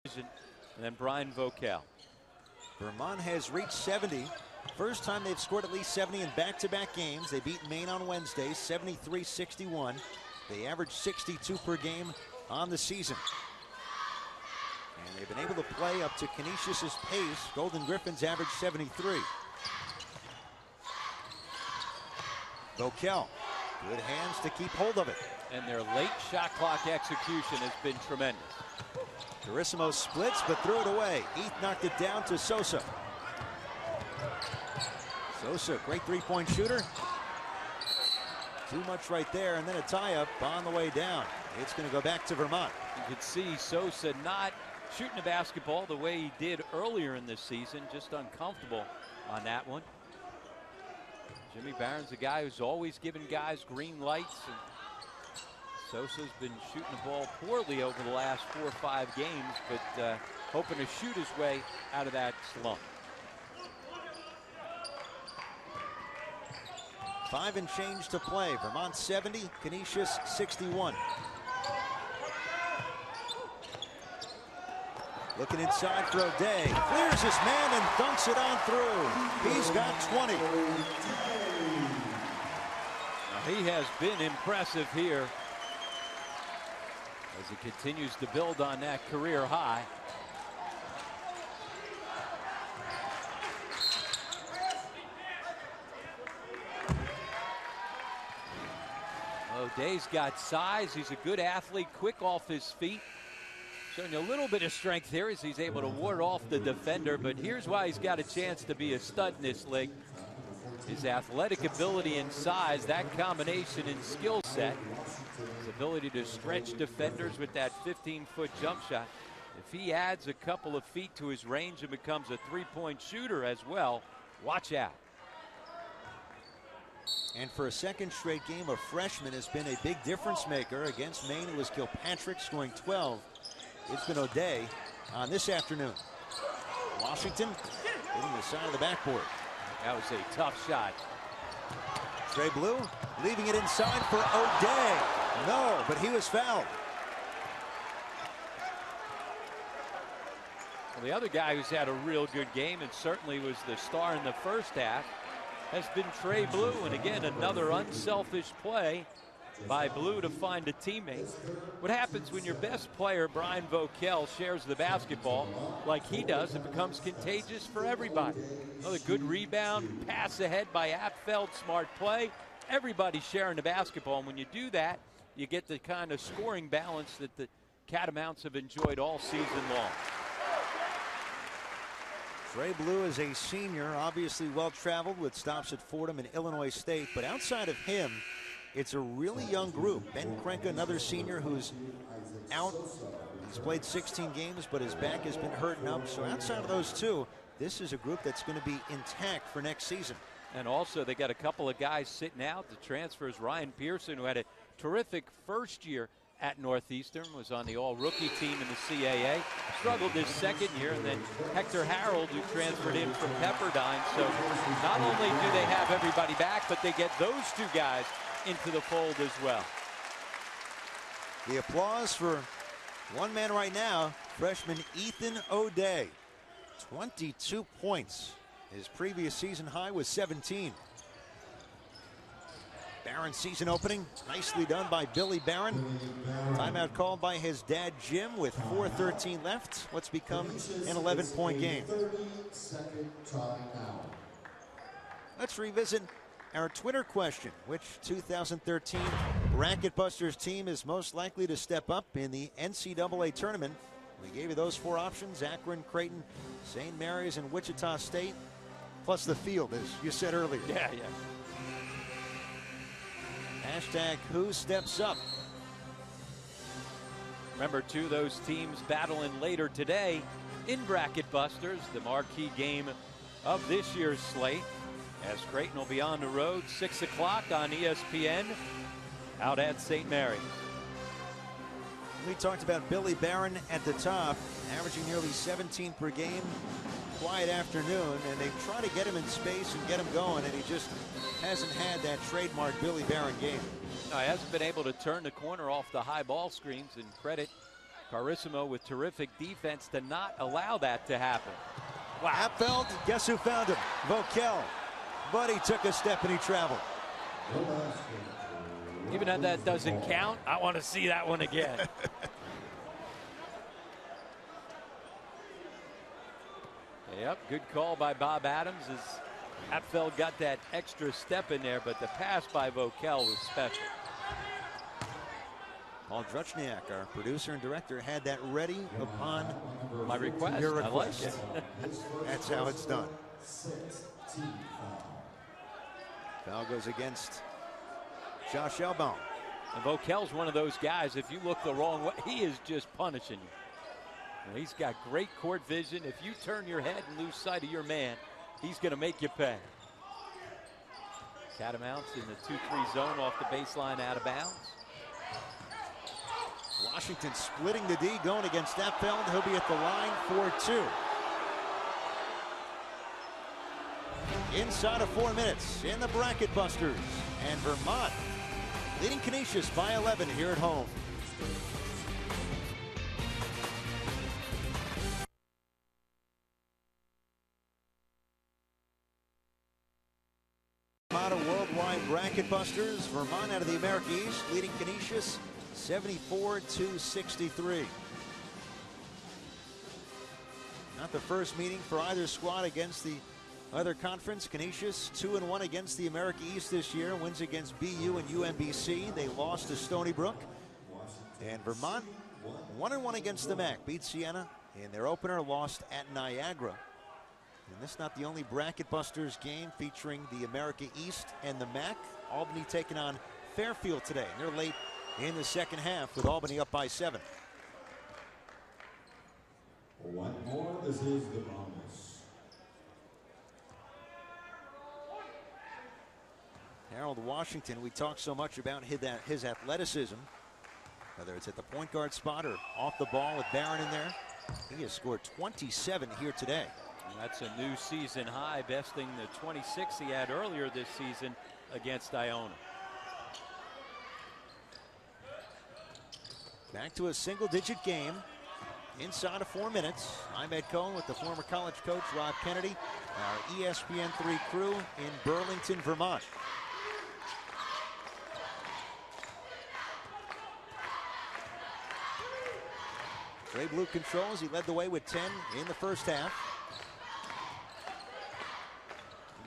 And then Brian Vokel. Vermont has reached 70. First time they've scored at least 70 in back-to-back games. They beat Maine on Wednesday, 73-61. They average 62 per game on the season. And they've been able to play up to Canisius' pace. Golden Griffins average 73. Vokel, good hands to keep hold of it. And their late shot clock execution has been tremendous. Carissimo splits, but threw it away. Heath knocked it down to Sosa. Sosa, great three-point shooter. Too much right there, and then a tie-up on the way down. It's going to go back to Vermont. You could see Sosa not shooting the basketball the way he did earlier in this season, just uncomfortable on that one. Jimmy Barron's a guy who's always giving guys green lights, and Sosa's been shooting the ball poorly over the last 4 or 5 games, but hoping to shoot his way out of that slump. 5 and change to play. Vermont 70, Canisius 61. Looking inside for O'Day. Clears his man and dunks it on through. He's got 20. Now, he has been impressive here as he continues to build on that career high. O'Day's got size. He's a good athlete, quick off his feet. Showing you a little bit of strength here as he's able to ward off the defender, but here's why he's got a chance to be a stud in this league. His athletic ability and size, that combination and skill set, his ability to stretch defenders with that 15-foot jump shot. If he adds a couple of feet to his range and becomes a three-point shooter as well, watch out. And for a second straight game, a freshman has been a big difference maker. Against Maine, it was Kilpatrick scoring 12. It's been O'Day on this afternoon. Washington hitting the side of the backboard. That was a tough shot. Trey Blue leaving it inside for O'Day. No, but he was fouled. Well, the other guy who's had a real good game and certainly was the star in the first half has been Trey Blue, and again another unselfish play by Blue to find a teammate. What happens when your best player, Brian Vokel, shares the basketball like he does? It becomes contagious for everybody. Another good rebound, pass ahead by Apfeld, smart play. Everybody's sharing the basketball, and when you do that, you get the kind of scoring balance that the Catamounts have enjoyed all season long. Trey Blue is a senior, obviously well-traveled with stops at Fordham and Illinois State, but outside of him, it's a really young group. Ben Krenka, another senior who's out. He's played 16 games, but his back has been hurting up. So outside of those two, this is a group that's going to be intact for next season. And also, they got a couple of guys sitting out. The transfers, Ryan Pearson, who had a terrific first year at Northeastern, was on the all-rookie team in the CAA. Struggled his second year, and then Hector Harold, who transferred in from Pepperdine. So not only do they have everybody back, but they get those two guys into the fold as well. The applause for one man right now, freshman Ethan O'Day. 22 points. His previous season high was 17. Barron season opening, nicely done by Billy Barron. Timeout called by his dad Jim with 4:13 left. What's become an 11-point game. Let's revisit our Twitter question. Which 2013 BracketBusters team is most likely to step up in the NCAA tournament? We gave you those 4 options: Akron, Creighton, St. Mary's, and Wichita State, plus the field, as you said earlier. Yeah. Hashtag who steps up. Remember, too, those teams battling later today in BracketBusters, the marquee game of this year's slate, as Creighton will be on the road 6 o'clock on ESPN out at St. Mary's. We talked about Billy Barron at the top, averaging nearly 17 per game. Quiet afternoon, and they try to get him in space and get him going, and he just hasn't had that trademark Billy Barron game. No, he hasn't been able to turn the corner off the high ball screens, and credit Carissimo with terrific defense to not allow that to happen. Wow. Apfeld, guess who found him? Vokel. But he took a step and he traveled. Even if that doesn't count, I want to see that one again. Yep, good call by Bob Adams as Apfeld got that extra step in there, but the pass by Vokel was special. Paul Druchniak, our producer and director, had that ready upon my request. Your request. I like it. That's how it's done. Foul goes against Josh Elbaum. And Vokel's one of those guys, if you look the wrong way, he is just punishing you. And he's got great court vision. If you turn your head and lose sight of your man, he's going to make you pay. Catamounts in the 2-3 zone off the baseline, out of bounds. Washington splitting the D, going against Apfeld. He'll be at the line for 2. Inside of 4 minutes in the Bracket Busters. And Vermont leading Canisius by 11 here at home. Worldwide Bracket Busters. Vermont out of the America East leading Canisius 74-63. Not the first meeting for either squad against the other conference. Canisius 2-1 against the America East this year. Wins against BU and UMBC. They lost to Stony Brook. And Vermont 1-1 against the MAC. Beat Siena in their opener, lost at Niagara. And this is not the only Bracket Busters game featuring the America East and the MAC. Albany taking on Fairfield today. And they're late in the second half with Albany up by 7. One more, this is the bonus. Harold Washington, we talk so much about his athleticism, whether it's at the point guard spot or off the ball with Barron in there. He has scored 27 here today. And that's a new season high, besting the 26 he had earlier this season against Iona. Back to a single-digit game inside of 4 minutes. I'm Ed Cohen with the former college coach Rob Kennedy, our ESPN 3 crew in Burlington, Vermont. Trey Blue controls. He led the way with 10 in the first half.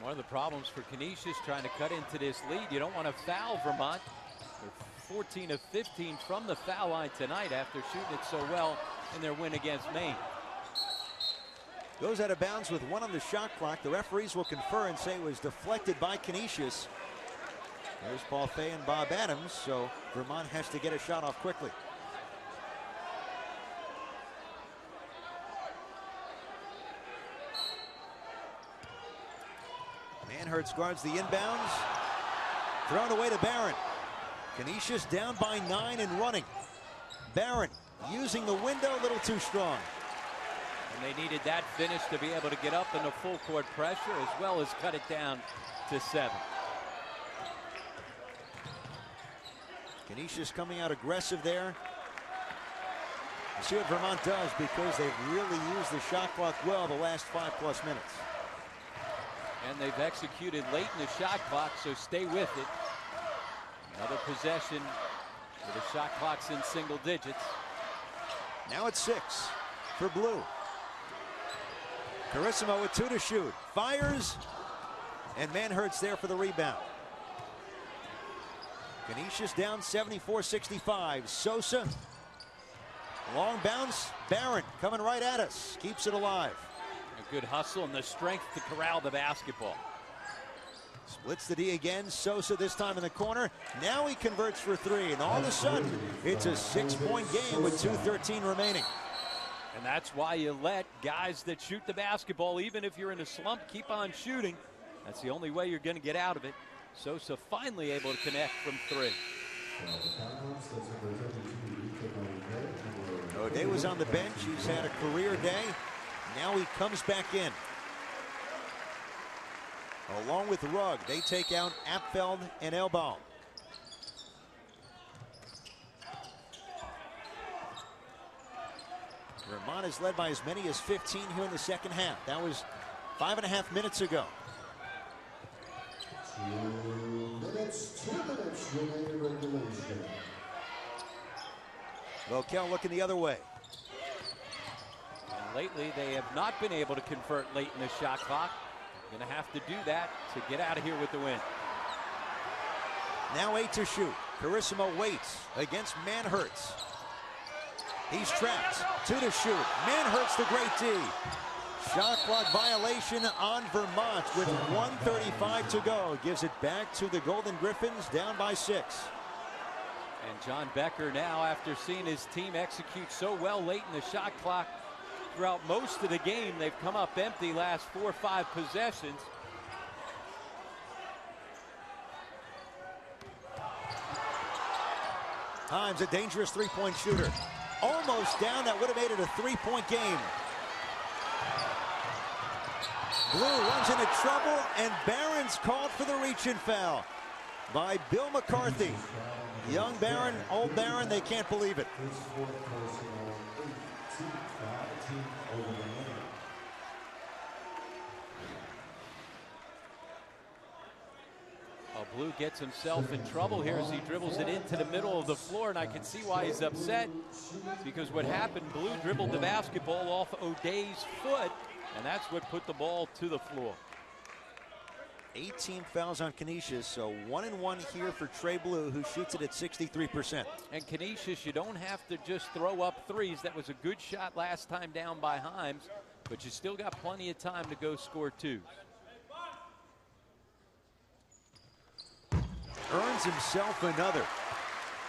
One of the problems for Canisius trying to cut into this lead, you don't want to foul Vermont. They're 14 of 15 from the foul line tonight after shooting it so well in their win against Maine. Goes out of bounds with 1 on the shot clock. The referees will confer and say it was deflected by Canisius. There's Paul Fay and Bob Adams, so Vermont has to get a shot off quickly. Manhurts guards the inbounds. Thrown away to Barron. Canisius down by 9 and running. Barron using the window, a little too strong. And they needed that finish to be able to get up into full court pressure as well as cut it down to 7. Canisius coming out aggressive there. We'll see what Vermont does because they've really used the shot clock well the last 5+ minutes. And they've executed late in the shot clock, so stay with it. Another possession with the shot clock's in single digits. Now it's 6 for Blue. Carissimo with 2 to shoot. Fires, and Manhurts there for the rebound. Canisius down 74-65. Sosa. Long bounce. Barron coming right at us. Keeps it alive. A good hustle and the strength to corral the basketball. Splits the D again. Sosa this time in the corner. Now he converts for 3, and all of a sudden it's a 6-point game with 2:13 remaining. And that's why you let guys that shoot the basketball, even if you're in a slump, keep on shooting. That's the only way you're going to get out of it. Sosa finally able to connect from 3. O'Day was on the bench. He's had a career day. Now he comes back in. Along with Rugg, they take out Apfeld and Elbaum. Vermont is led by as many as 15 here in the second half. That was 5.5 minutes ago. 2 minutes remaining regulation. Vokel looking the other way. And lately, they have not been able to convert late in the shot clock. Going to have to do that to get out of here with the win. Now 8 to shoot. Carissimo waits against Manhertz. He's trapped. 2 to shoot. Manhertz, the great D. Shot clock violation on Vermont with 1:35 to go. Gives it back to the Golden Griffins, down by 6. And John Becker now, after seeing his team execute so well late in the shot clock throughout most of the game, they've come up empty last 4 or 5 possessions. Himes, a dangerous three-point shooter. Almost down. That would have made it a 3-point game. Blue runs into trouble, and Barron's called for the reach-in foul by Bill McCarthy. Young Barron, old Barron, they can't believe it. Well, Blue gets himself in trouble here as he dribbles it into the middle of the floor, and I can see why he's upset, because what happened, Blue dribbled the basketball off O'Day's foot, and that's what put the ball to the floor. 18 fouls on Canisius, so 1-1 here for Trey Blue, who shoots it at 63%. And Canisius, you don't have to just throw up threes. That was a good shot last time down by Himes, but you still got plenty of time to go score 2s. Earns himself another.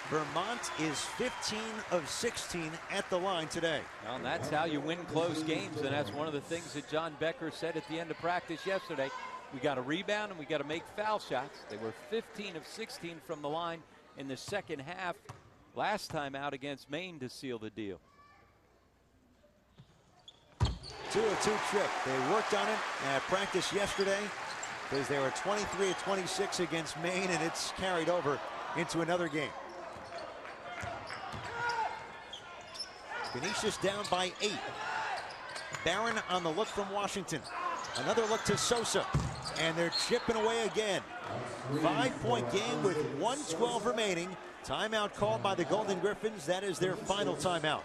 Vermont is 15 of 16 at the line today. Well, and that's how you win close games, and that's one of the things that John Becker said at the end of practice yesterday. We got to rebound and we got to make foul shots. They were 15 of 16 from the line in the second half last time out against Maine to seal the deal. 2-2 trick. They worked on it at practice yesterday because they were 23 of 26 against Maine, and it's carried over into another game. Canisius down by 8. Barron on the look from Washington. Another look to Sosa, and they're chipping away again. 5-point game with 1:12 remaining. Timeout called by the Golden Griffins. That is their final timeout.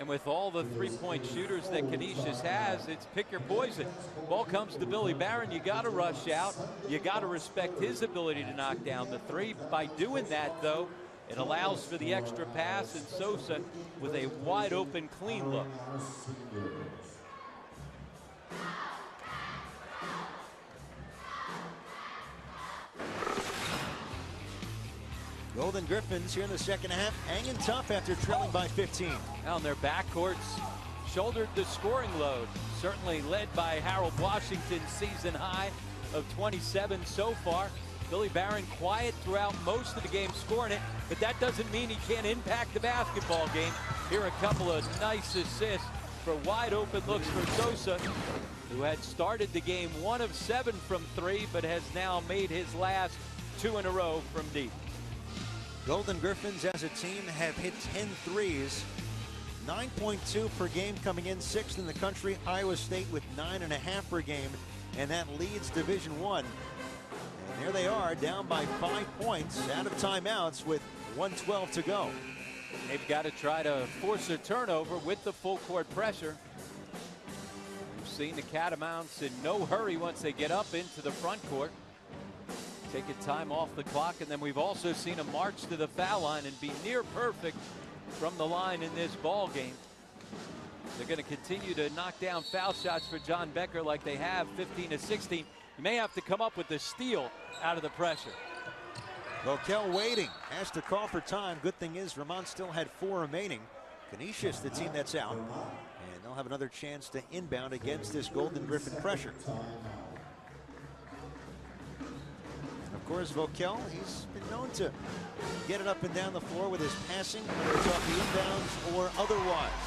And with all the three-point shooters that Canisius has, it's pick your poison. Ball comes to Billy Barron. You got to rush out. You got to respect his ability to knock down the three. By doing that, though, it allows for the extra pass, and Sosa with a wide-open, clean look. Golden Griffins here in the second half, hanging tough after trailing by 15. Now, their backcourts shouldered the scoring load, certainly led by Harold Washington's season high of 27 so far. Billy Barron quiet throughout most of the game scoring it, but that doesn't mean he can't impact the basketball game. Here are a couple of nice assists for wide open looks for Sosa, who had started the game 1 of 7 from 3, but has now made his last 2 in a row from deep. Golden Griffins as a team have hit 10 threes, 9.2 per game, coming in 6th in the country. Iowa State with 9.5 per game, and that leads Division I. And there they are, down by 5 points, out of timeouts with 1:12 to go. They've got to try to force a turnover with the full court pressure. We've seen the Catamounts in no hurry once they get up into the front court. Taking time off the clock, and then we've also seen them march to the foul line and be near perfect from the line in this ball game. They're going to continue to knock down foul shots for John Becker like they have, 15 of 16. You may have to come up with a steal out of the pressure. Vokel waiting, has to call for time. Good thing is Vermont still had 4 remaining. Canisius, the team that's out, and they'll have another chance to inbound against this Golden Griffin pressure. Of course, Vokel, he's been known to get it up and down the floor with his passing, whether it's off the inbounds or otherwise.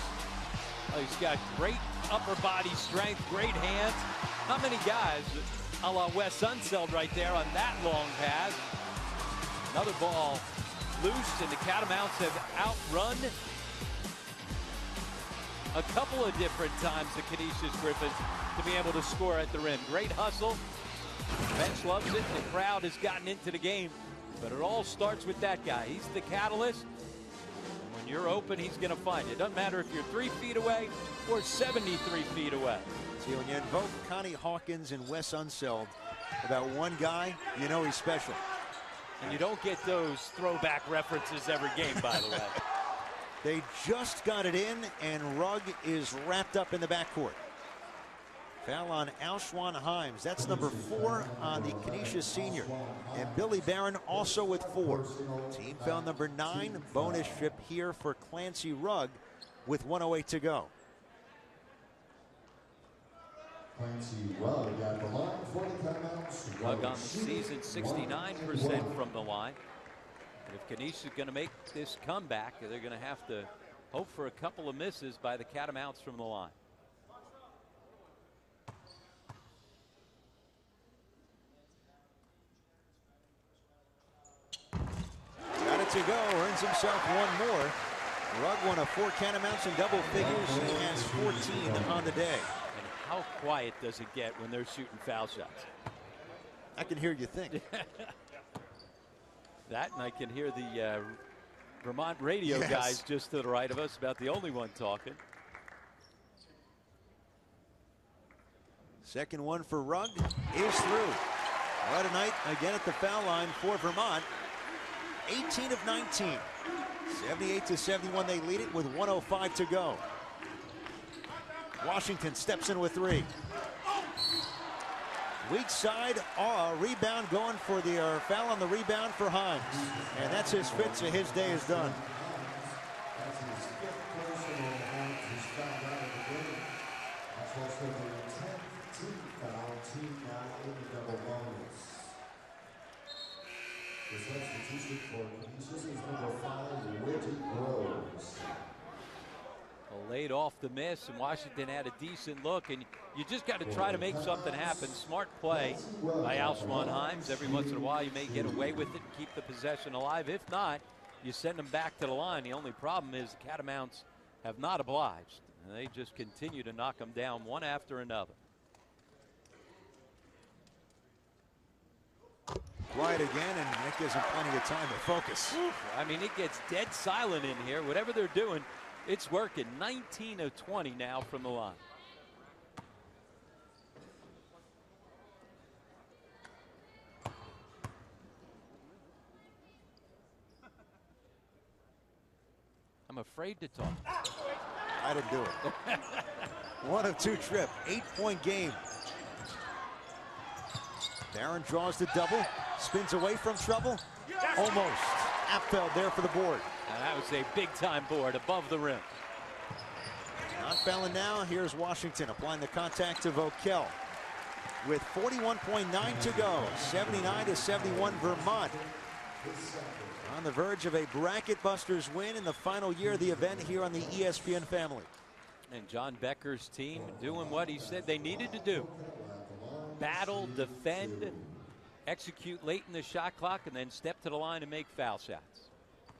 Oh, he's got great upper body strength, great hands. Not many guys, a la Wes Unseld right there on that long pass. Another ball loose, and the Catamounts have outrun a couple of different times, the Canisius Griffins, to be able to score at the rim. Great hustle. The bench loves it. The crowd has gotten into the game. But it all starts with that guy. He's the catalyst. And when you're open, he's going to find you. It doesn't matter if you're 3 feet away or 73 feet away. See, when you invoke Connie Hawkins and Wes Unseld about one guy, you know he's special. And you don't get those throwback references every game, by the way. They just got it in, and Rugg is wrapped up in the backcourt. Foul on Alshwan Himes. That's number 4 on the Canisius senior. And Billy Barron also with 4. Team foul number 9. Bonus trip here for Clancy Rugg with 1:08 to go. Clancy Rugg at the line, 40 timeouts. Rugg on the season, 69% from the line. And if Canisius is going to make this comeback, they're going to have to hope for a couple of misses by the Catamounts from the line. Got it to go, earns himself one more. Rugg one of 4 Catamounts in double figures. He has 14 on the day. And how quiet does it get when they're shooting foul shots? I can hear you think. That, and I can hear the Vermont radio guys just to the right of us, about the only one talking. Second one for Rugg is through. What a night again at the foul line for Vermont. 18 of 19. 78-71 they lead it with 1:05 to go. Washington steps in with 3. Weak side, rebound going for the foul on the rebound for Himes. And that's his 5th, so his day is done. That's his 5th personal foul. He's fouled out of the game. That's also the 10th team foul. Team now in the double bonus. The substitution for Canisius is number 5, Reggie Groves. Laid off the miss, and Washington had a decent look, and you just got to try to make something happen. Smart play by Alshwan Himes. Every once in a while you may get away with it and keep the possession alive. If not, you send them back to the line. The only problem is the Catamounts have not obliged, and they just continue to knock them down one after another. Quiet again, and that gives him plenty of time to focus. I mean, it gets dead silent in here. Whatever they're doing, it's working. 19 of 20 now from the line. I'm afraid to talk. I didn't do it. 1 of 2 trip, 8-point game. Barron draws the double, spins away from trouble. Almost. Apfeld there for the board. And that was a big-time board above the rim. Not fouling now. Here's Washington applying the contact to Vokel. With 41.9 to go. 79-71 Vermont. On the verge of a BracketBusters win in the final year of the event here on the ESPN family. And John Becker's team doing what he said they needed to do. Battle, defend, execute late in the shot clock, and then step to the line and make foul shots.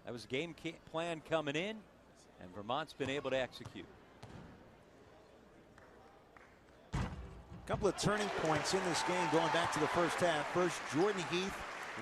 That was game plan coming in, and Vermont's been able to execute. A couple of turning points in this game going back to the first half. First, Jordan Heath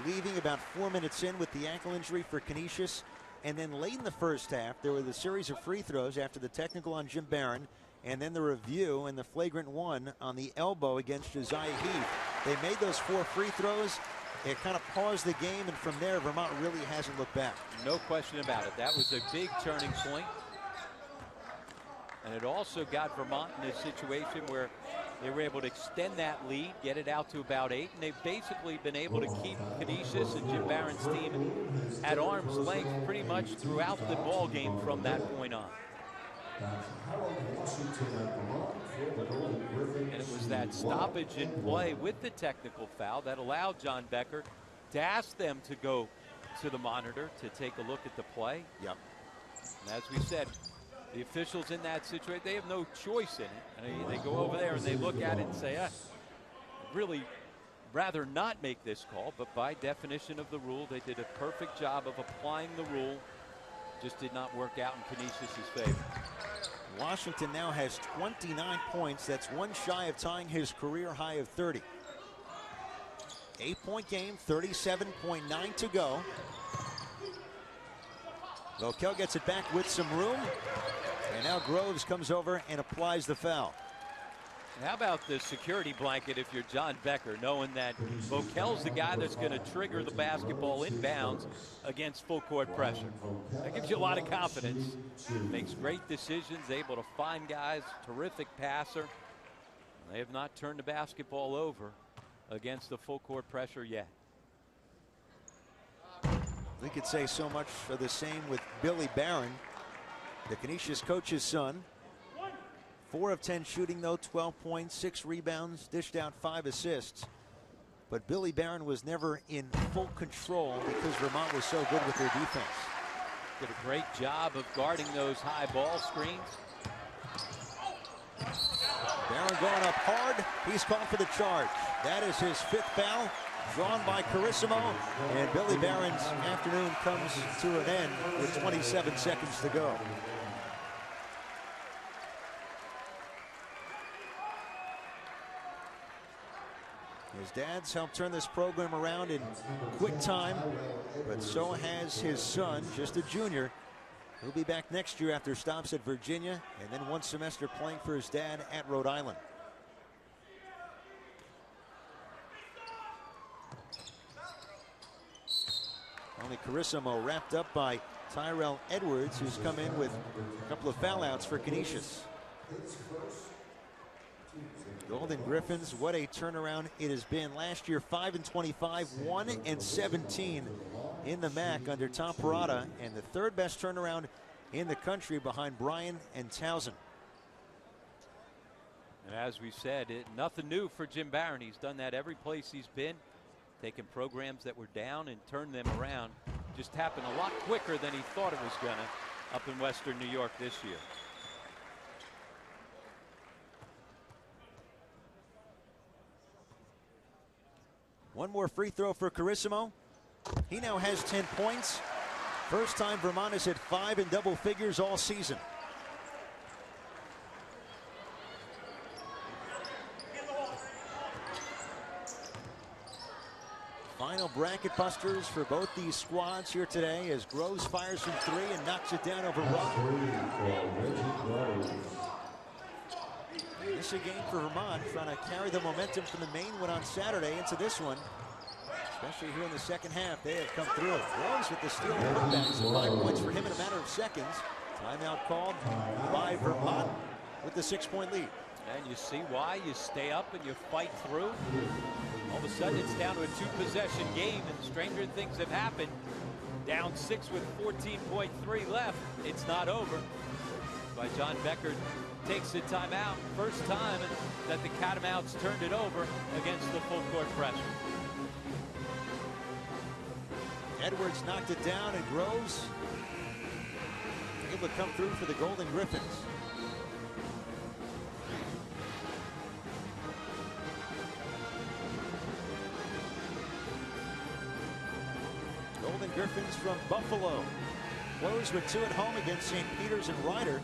leaving about 4 minutes in with the ankle injury for Canisius. And then late in the first half, there was a series of free throws after the technical on Jim Barron, and then the review and the flagrant one on the elbow against Josiah Heath. They made those 4 free throws. It kind of paused the game, and from there, Vermont really hasn't looked back. No question about it. That was a big turning point. And it also got Vermont in a situation where they were able to extend that lead, get it out to about 8, and they've basically been able to keep Canisius and Jim Barron's team at arm's length pretty much throughout the ball game from that point on. And it was that stoppage in play with the technical foul that allowed John Becker to ask them to go to the monitor to take a look at the play. Yep. And as we said, the officials in that situation, they have no choice in it. I mean, they go over there and they look at it and say, I'd really rather not make this call, but by definition of the rule, they did a perfect job of applying the rule just did not work out in Canisius' favor. Washington now has 29 points. That's one shy of tying his career high of 30. 8-point game, 37.9 to go. Lokel gets it back with some room. And now Groves comes over and applies the foul. How about the security blanket if you're John Becker, knowing that Vokel's the guy that's going to trigger the basketball inbounds against full court pressure? That gives you a lot of confidence. Makes great decisions, able to find guys, terrific passer. They have not turned the basketball over against the full court pressure yet. We could say so much of the same with Billy Barron, the Canisius coach's son. 4 of 10 shooting, though, 12 points, 6 rebounds, dished out 5 assists. But Billy Barron was never in full control because Vermont was so good with their defense. Did a great job of guarding those high ball screens. Barron going up hard. He's called for the charge. That is his 5th foul, drawn by Carissimo. And Billy Barron's afternoon comes to an end with 27 seconds to go. His dad's helped turn this program around in quick time, but so has his son, just a junior. He'll be back next year after stops at Virginia and then one semester playing for his dad at Rhode Island. Only Carissimo wrapped up by Tyrell Edwards, who's come in with a couple of foul outs for Canisius. Golden Griffins, what a turnaround it has been. Last year, 5-25, 1-17 in the MAC under Tom Parada, and the 3rd best turnaround in the country behind Bryan and Towson. And as we said, nothing new for Jim Barron. He's done that every place he's been, taking programs that were down and turned them around. Just happened a lot quicker than he thought it was going to up in Western New York this year. One more free throw for Carissimo. He now has 10 points. First time Vermont has hit 5 in double figures all season. Final bracket busters for both these squads here today as Groves fires from 3 and knocks it down over Ruck. This is a game for Vermont, trying to carry the momentum from the main one on Saturday into this one. Especially here in the second half, they have come through. Groves with the steal and putbacks, 5 points for him in a matter of seconds. Timeout called by Vermont with the 6-point lead. And you see why you stay up and you fight through. All of a sudden it's down to a 2-possession game, and stranger things have happened. Down 6 with 14.3 left. It's not over. By John Becker takes the timeout. First time that the Catamounts turned it over against the full court pressure. Edwards knocked it down, and Groves able to come through for the Golden Griffins. Golden Griffins from Buffalo close with 2 at home against St. Peter's and Ryder.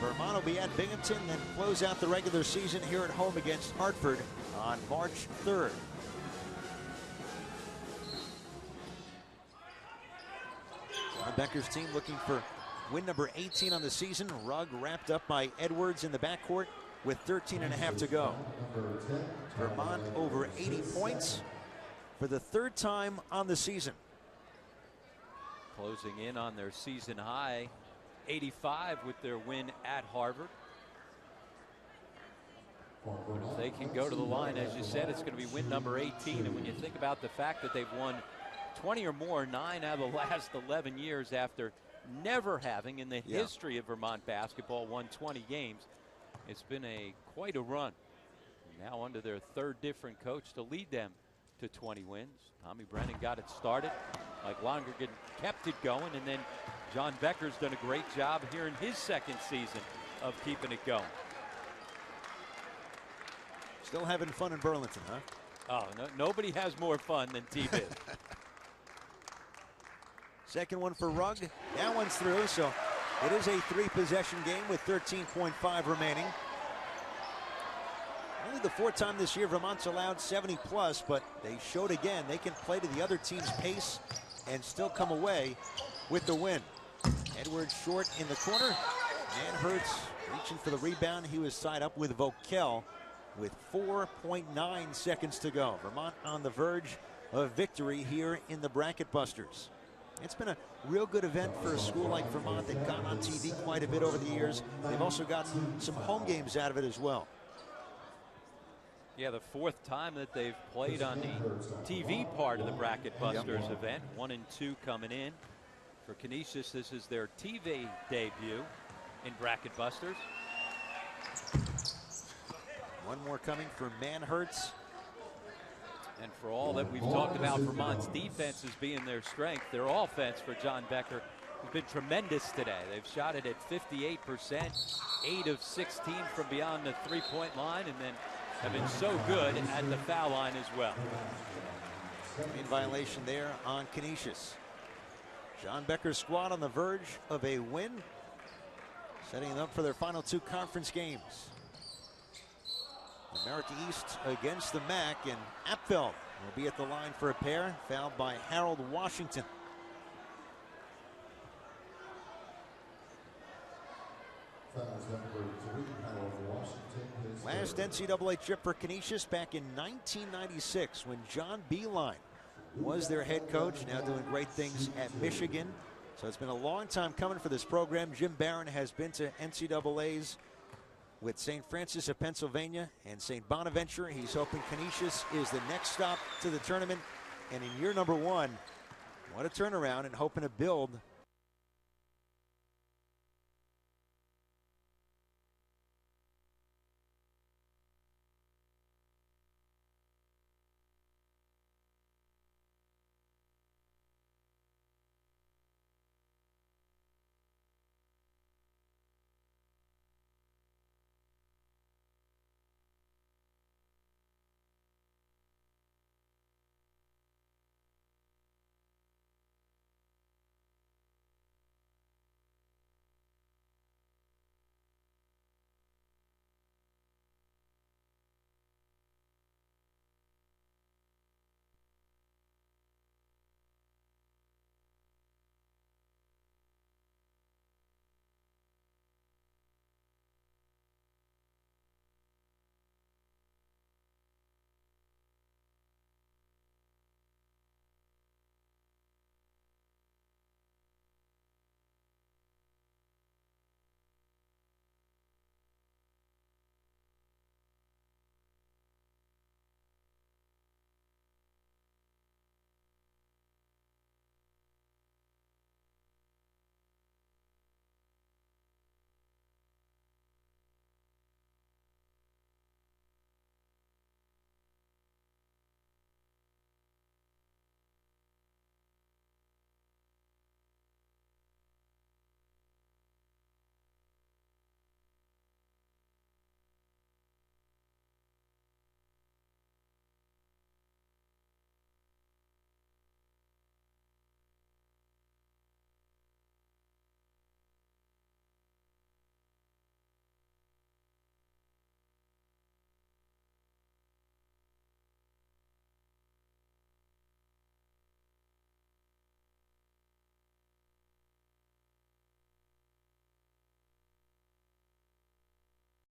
Vermont will be at Binghamton, then close out the regular season here at home against Hartford on March 3rd. John Becker's team looking for win number 18 on the season. Rugg wrapped up by Edwards in the backcourt with 13.5 to go. Vermont over 80 points for the 3rd time on the season. Closing in on their season high, 85 with their win at Harvard. But if they can go to the line, as you said, it's going to be win number 18. And when you think about the fact that they've won 20 or more 9 out of the last 11 years after never having in the history of Vermont basketball won 20 games, it's been quite a run. And now under their 3rd different coach to lead them to 20 wins. Tommy Brennan got it started. Mike Lonergan kept it going, and then John Becker's done a great job here in his 2nd season of keeping it going. Still having fun in Burlington, huh? Oh, no, nobody has more fun than T-Biz. Second one for Rugg. That one's through, so it is a 3-possession game with 13.5 remaining. Only the 4th time this year Vermont's allowed 70 plus, but they showed again they can play to the other team's pace and still come away with the win. Edwards short in the corner. Manhertz reaching for the rebound. He was tied up with Vokel with 4.9 seconds to go. Vermont on the verge of victory here in the Bracket Busters. It's been a real good event for a school like Vermont that got on TV quite a bit over the years. They've also gotten some home games out of it as well. Yeah, the 4th time that they've played on the TV part of the Bracket Busters event. 1 and 2 coming in. For Canisius, this is their TV debut in Bracket Busters. One more coming for Manhertz. And for all that we've talked about Vermont's defense as being their strength, their offense for John Becker has been tremendous today. They've shot it at 58%, 8 of 16 from beyond the three-point line, and then have been so good at the foul line as well. In violation there on Canisius. John Becker's squad on the verge of a win, setting them up for their final 2 conference games. America East against the MAC, and Apfel will be at the line for a pair, fouled by Harold Washington. Last NCAA trip for Canisius back in 1996 when John Beeline was their head coach, now doing great things at Michigan. So it's been a long time coming for this program. Jim Barron has been to NCAAs with St. Francis of Pennsylvania and St. Bonaventure. He's hoping Canisius is the next stop to the tournament. And in year number 1, what a turnaround, and hoping to build